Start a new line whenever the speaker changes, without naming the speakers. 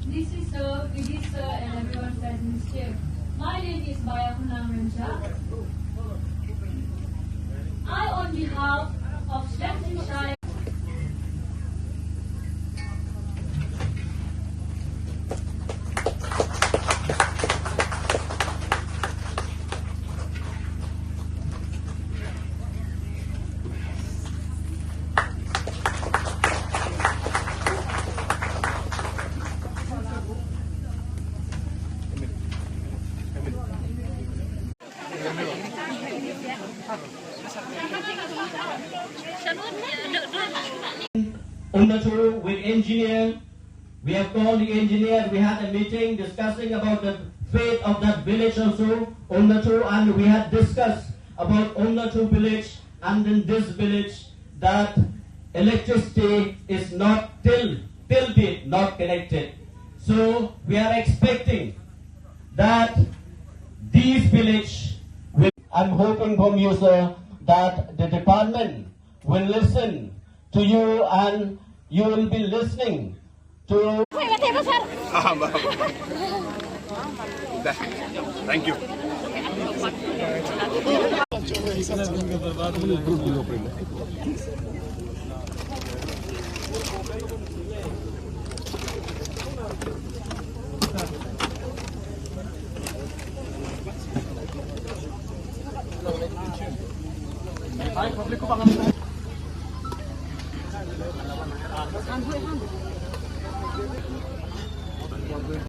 This is Sir, Vidit Sir, and everyone present in this chair. My name is Bayakunam Ranja. I, on behalf of Staffordshire,
Unnatu with engineer. We have called the engineer. We had a meeting discussing about the fate of that village also, Unnatu, and we had discussed about Unnatu village and in this village that electricity is not till date not connected. So we are expecting that these village will, I'm hoping from you, sir, that the department will listen to you and you will be listening to.
Thank you.
Public ko